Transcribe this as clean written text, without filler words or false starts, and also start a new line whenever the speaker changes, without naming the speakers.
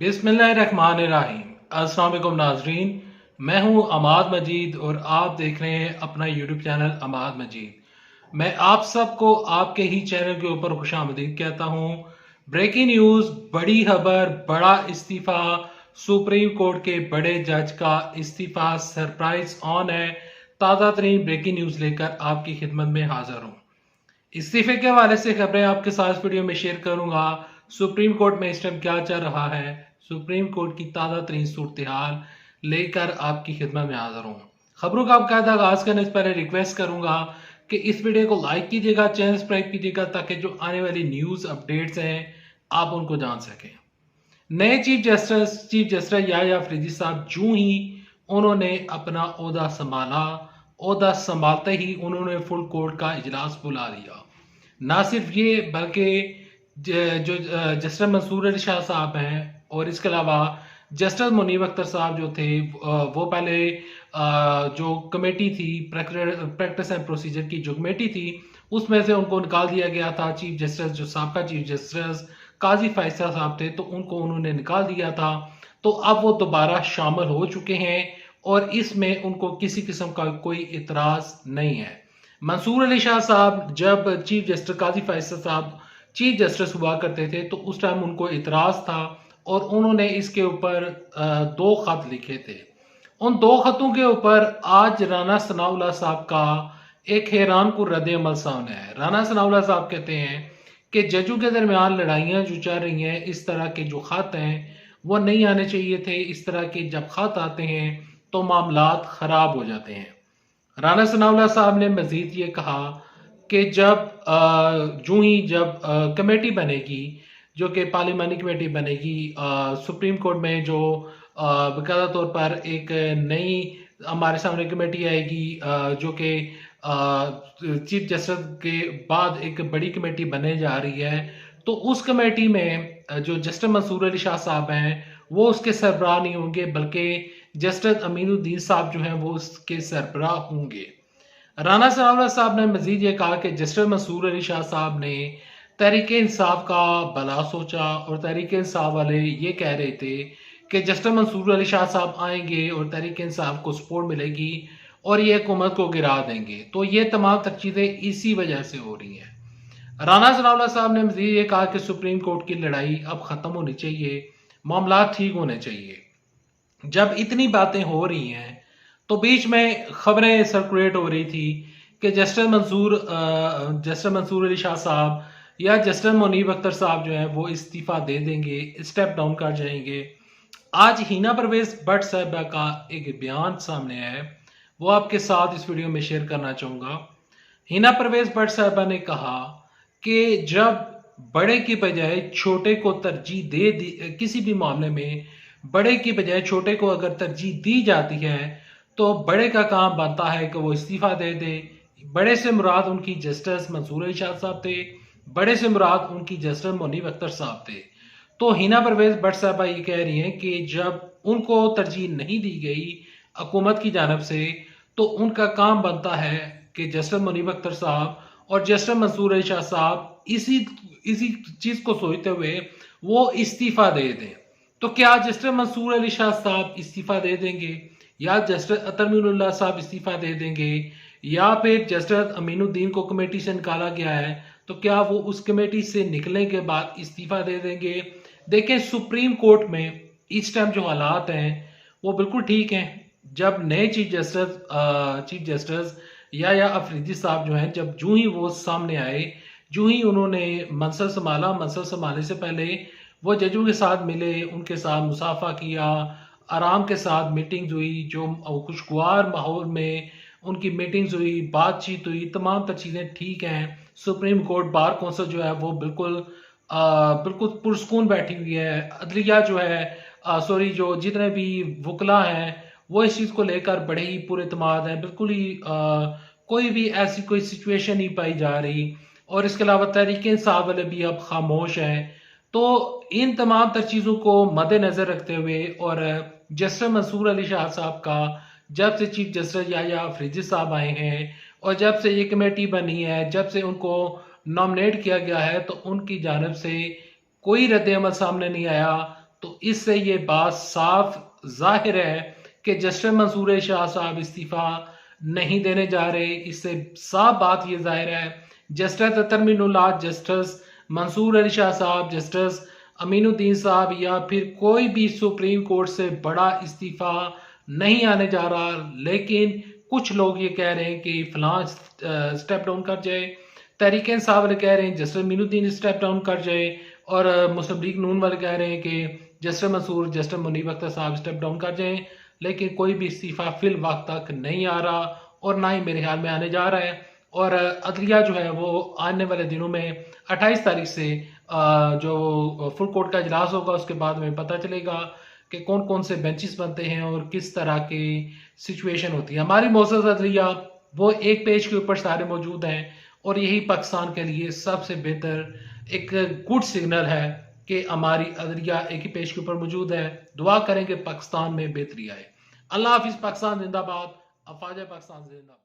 बिस्मिल्लाहिर्रहमानिर्रहीम। अस्सलाम वालेकुम नाजरीन, मैं हूं अमाद मजीद और आप देख रहे हैं अपना यूट्यूब चैनल अमाद मजीद। मैं आप सबको आपके ही चैनल के ऊपर खुशामदीद कहता हूं। ब्रेकिंग न्यूज, बड़ी खबर, बड़ा इस्तीफा, सुप्रीम कोर्ट के बड़े जज का इस्तीफा सरप्राइज ऑन है। ताज़ा तरीन ब्रेकिंग न्यूज लेकर आपकी खिदमत में हाजिर हूं। इस्तीफे के हवाले से खबरें आपके साथ वीडियो में शेयर करूंगा। सुप्रीम कोर्ट में इस टाइम क्या चल रहा है, सुप्रीम कोर्ट की ताज़ा तरीन सूरत हाल लेकर आपकी खिदमत में हाजिर हूँ। खबरों का आपका आगाज करने से पहले रिक्वेस्ट करूंगा कि इस वीडियो को लाइक कीजिएगा, चैनल सब्सक्राइब कीजिएगा ताकि जो आने वाली न्यूज अपडेट्स हैं आप उनको जान सकें। नए चीफ जस्टिस याह्या अफरीदी साहब जूं ही उन्होंने अपना ओहदा संभाला, ओहदा संभालते ही उन्होंने फुल कोर्ट का इजलास बुला लिया। ना सिर्फ ये बल्कि जो जस्टिस मंसूर अली शाह साहब हैं और इसके अलावा जस्टिस मुनीब अख्तर साहब जो थे, वो पहले जो कमेटी थी प्रैक्टिस एंड प्रोसीजर की जो कमेटी थी उसमें से उनको निकाल दिया गया था। चीफ जस्टिस जो साबका चीफ जस्टिस काजी फैसला साहब थे तो उनको उन्होंने निकाल दिया था। तो अब वो दोबारा शामिल हो चुके हैं और इसमें उनको किसी किस्म का कोई इतराज नहीं है। मंसूर अली शाह साहब जब चीफ जस्टिस काजी फैसला साहब चीफ जस्टिस हुआ करते थे तो उस टाइम उनको इतराज था और उन्होंने इसके ऊपर 2 खत लिखे थे। उन 2 खतों के ऊपर आज राना सनाउल्लाह साहब का एक हैरान कुन रद्द अमल सामने है। राना सनाउल्लाह साहब कहते हैं कि जजों के दरमियान लड़ाइयां जो चल रही हैं, इस तरह के जो खत हैं वो नहीं आने चाहिए थे। इस तरह के जब खत आते हैं तो मामलात खराब हो जाते हैं। राना सनाउल्लाह साहब ने मजीद ये कहा कि जब कमेटी बनेगी, जो कि पार्लियामानी कमेटी बनेगी, सुप्रीम कोर्ट में जो बाकायदा तौर पर एक नई हमारे सामने कमेटी आएगी, जो कि चीफ जस्टिस के बाद एक बड़ी कमेटी बनने जा रही है। तो उस कमेटी में जो जस्टिस मंसूर अली शाह साहब हैं वो उसके सरबराह नहीं होंगे, बल्कि जस्टिस अमीनुद्दीन साहब जो हैं वो उसके सरबराह होंगे। राना सनाउल्लाह साहब ने मजीद ये कहा कि जस्टिस मंसूर अली शाह साहब ने तहरीक इंसाफ का भला सोचा और तहरीक इंसाफ वाले ये कह रहे थे कि जस्टिस मंसूर अली शाह साहब आएंगे और तहरीक इंसाफ को सपोर्ट मिलेगी और ये हुकूमत को गिरा देंगे। तो ये तमाम तर चीज़ें इसी वजह से हो रही हैं। राना सनाउल्लाह साहब ने मजीद ये कहा कि सुप्रीम कोर्ट की लड़ाई अब ख़त्म होनी चाहिए, मामला ठीक होने चाहिए। जब इतनी बातें हो रही हैं तो बीच में खबरें सर्कुलेट हो रही थी कि जस्टिस मंसूर अली शाह साहब या जस्टिस मुनीब अख्तर साहब जो हैं वो इस्तीफा दे देंगे, स्टेप डाउन कर जाएंगे। आज हिना परवेज भट्ट साहबा का एक बयान सामने आया है, वो आपके साथ इस वीडियो में शेयर करना चाहूँगा। हिना परवेज भट्ट साहबा ने कहा कि जब बड़े की बजाय छोटे को तरजीह दे दी, किसी भी मामले में बड़े की बजाय छोटे को अगर तरजीह दी जाती है तो बड़े का काम बनता है कि वो इस्तीफा दे दे। बड़े से मुराद उनकी जस्टिस मंसूर अली शाह साहब थे, बड़े से मुराद उनकी जस्टिस मुनीब अख्तर साहब थे। तो हिना परवेज भट्ट साहबा ये कह रही हैं कि जब उनको तरजीह नहीं दी गई हुकूमत की जानब से तो उनका काम बनता है कि जस्टिस मुनीब अख्तर साहब और जस्टिस मंसूर अली शाह साहब इसी चीज को सोचते हुए वो इस्तीफा दे दें। तो क्या जस्टिस मंसूर अली शाह साहब इस्तीफा दे देंगे, या जस्टिस अतर मीरुल्लाह साहब इस्तीफा दे देंगे, या फिर जस्टिस अमीनुद्दीन को कमेटी से निकाला गया है तो क्या वो उस कमेटी से निकलने के बाद इस्तीफा दे देंगे? देखें, सुप्रीम कोर्ट में इस टाइम जो हालात हैं वो बिल्कुल ठीक हैं। जब नए चीफ जस्टिस याह्या अफरीदी साहब जो हैं, जब जूं ही वो सामने आए, जूं ही उन्होंने मंसब संभाला, मंसब संभालने से पहले वो जजों के साथ मिले, उनके साथ मुसाफा किया, आराम के साथ मीटिंग्स हुई, जो खुशगवार माहौल में उनकी मीटिंग्स हुई, बातचीत हुई, तमाम तर चीज़ें ठीक हैं। सुप्रीम कोर्ट बार कौंसिल जो है वो बिल्कुल पुरस्कून बैठी हुई है। अदलिया जो है जो जितने भी वकला हैं वो इस चीज़ को लेकर बड़े ही पुरएतमाद हैं। बिल्कुल ही कोई भी ऐसी कोई सिचुएशन नहीं पाई जा रही और इसके अलावा तहरीक इंसाफ वाले भी अब खामोश हैं। तो इन तमाम तर चीज़ों को मद्देनजर रखते हुए और जस्टिस मंसूर अली शाह साहब का जब से चीफ जस्टिस याह्या अफरीदी साहब आए हैं और जब से ये कमेटी बनी है, जब से उनको नॉमिनेट किया गया है, तो उनकी जानब से कोई रद्द अमल सामने नहीं आया। तो इससे ये बात साफ जाहिर है कि जस्टिस मंसूर शाह साहब इस्तीफा नहीं देने जा रहे। इससे साफ बात ये जाहिर है जस्टिस तरमीनुल्लाह, जस्टिस मंसूर अली शाह साहब, जस्टिस अमीनुद्दीन साहब या फिर कोई भी सुप्रीम कोर्ट से बड़ा इस्तीफा नहीं आने जा रहा। लेकिन कुछ लोग ये कह रहे हैं कि फलां स्टेप डाउन कर जाए, तहरीक इंसाफ वाले कह रहे हैं जस्टिस अमीनुद्दीन स्टेप डाउन कर जाए, और मुस्लिम लीग नून वाले कह रहे हैं कि जस्टिस मंसूर, जस्टिस मुनीब अख्तर साहब स्टेप डाउन कर जाएं। लेकिन कोई भी इस्तीफा फिल वक्त तक नहीं आ रहा और ना ही मेरे ख्याल में आने जा रहा है। और अदलिया जो है वो आने वाले दिनों में 28 तारीख से जो फुल कोर्ट का इजलास होगा उसके बाद में पता चलेगा कि कौन कौन से बेंचेस बनते हैं और किस तरह की सिचुएशन होती है। हमारी मौसम अदलिया वो एक पेज के ऊपर सारे मौजूद हैं और यही पाकिस्तान के लिए सबसे बेहतर एक गुड सिग्नल है कि हमारी अदलिया एक ही पेज के ऊपर मौजूद है। दुआ करें कि पाकिस्तान में बेहतरी आए। अल्लाह हाफिज। पाकिस्तान जिंदाबाद। अफवाज पाकिस्तान जिंदाबाद।